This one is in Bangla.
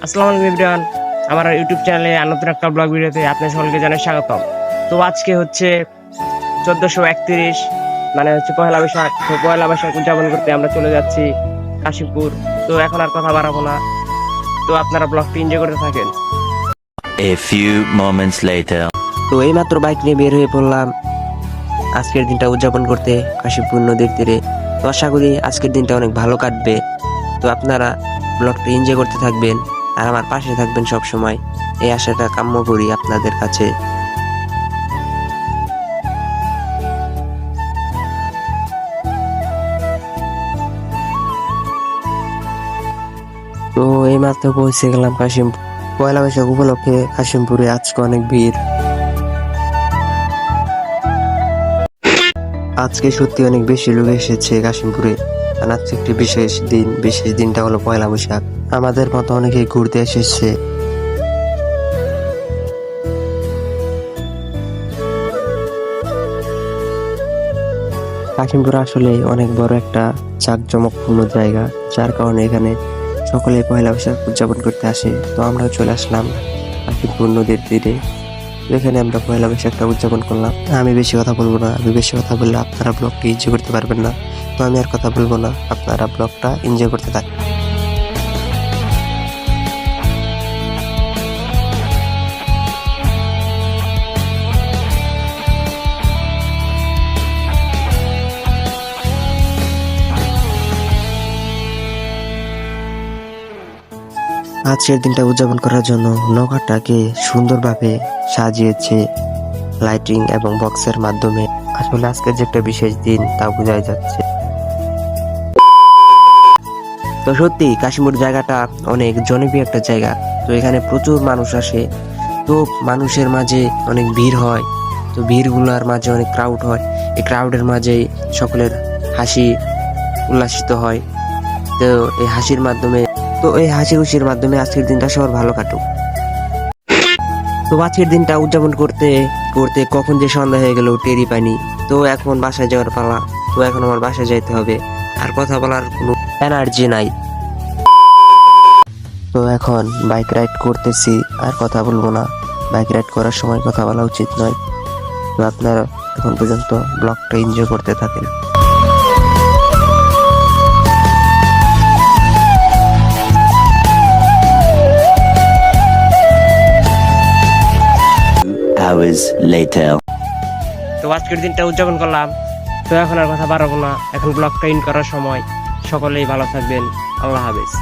আসসালামু আলাইকুম এভরিওয়ান, আমার ইউটিউব চ্যানেলে নতুন একটা ব্লগ ভিডিওতে আপনাদের সকলকে জানাই স্বাগতম। তো আজকে হচ্ছে 1431, মানে হচ্ছে পয়লা বৈশাখ। তো পয়লা বৈশাখ উদযাপন করতে আমরা চলে যাচ্ছি কাশীপুর। তো এখন আর কথা বাড়াবো না, তো আপনারা ব্লগটি এনজয় করতে থাকেন। A few moments later. তো এইমাত্র বাইক নিয়ে বের হয়ে পড়লাম আজকের দিনটা উদযাপন করতে কাশীপুর নদীর তীরে। তো আশা করি আজকের দিনটা অনেক ভালো কাটবে। তো আপনারা ব্লগটা এনজয় করতে থাকবেন আর আমার পাশে থাকবেন সব সময়, এই আশাটা কাম্য করি আপনাদের কাছে। তো এইমাত্র পৌঁছে গেলাম কাশিমপুর। পয়লা বৈশাখ উপলক্ষে কাশিমপুরে আজকে অনেক ভিড়। আজকে সত্যি অনেক বেশি লোক এসেছে কাশিমপুরে। আর আজকে একটি বিশেষ দিন, বিশেষ দিনটা হলো পয়লা বৈশাখ। আমাদের মতো অনেকে ঘুরতে এসেছে। কাশিমপুর আসলে অনেক বড় একটা জাঁকজমকপূর্ণ জায়গা, যার কারণে এখানে সকলে পয়লা বৈশাখ উদযাপন করতে আসে। তো আমরা চলে আসলাম কাশিমপুর নদীর তীরে। এখানে আমরা পয়লা বৈশাখটা উদযাপন করলাম। আমি বেশি কথা বলবো না, আমি বেশি কথা বললে আপনারা ব্লগটা এনজয় করতে পারবেন না। তো আমি আর কথা বলবো না, আপনারা ব্লগটা এনজয় করতে থাকুন। আজকের দিনটা উদযাপন করার জন্য নৌকাটাকে সুন্দরভাবে সাজিয়েছে লাইটিং এবং বক্সের মাধ্যমে। আসলে আজকের যে একটা বিশেষ দিন তা বোঝাই যাচ্ছে। তো সত্যি কাশিমপুর জায়গাটা অনেক জনপ্রিয় একটা জায়গা। তো এখানে প্রচুর মানুষ আসে। তো মানুষের মাঝে অনেক ভিড় হয়। তো ভিড়গুলোর মাঝে অনেক ক্রাউড হয়। এই ক্রাউডের মাঝেই সকলের হাসি উল্লাসিত হয়। তো এই হাসির মাধ্যমে এই হাসি খুশির মাধ্যমে আজকের দিনটা সবার ভালো কাটুক। তো আজকের দিনটা উদযাপন করতে করতে কখন যে সন্ধ্যা হয়ে গেল টেরই পাইনি। তো এখন বাসায় যাওয়ার পালা। তো এখন আমার বাসায় যাইতে হবে, আর কথা বলার কোনো এনার্জি নাই। তো এখন বাইক রাইড করতেছি, আর কথা বলবো না। বাইক রাইড করার সময় কথা বলা উচিত নয়। তো আপনারা এখন পর্যন্ত ব্লগটা এনজয় করতে থাকেন। Hours later. তো আজকের দিনটা উদযাপন করলাম। তো এখন আর কথা বাড়াবো না, এখন ব্লগটা ইন করার সময়। সকলেই ভালো থাকবেন। আল্লাহ হাফেজ।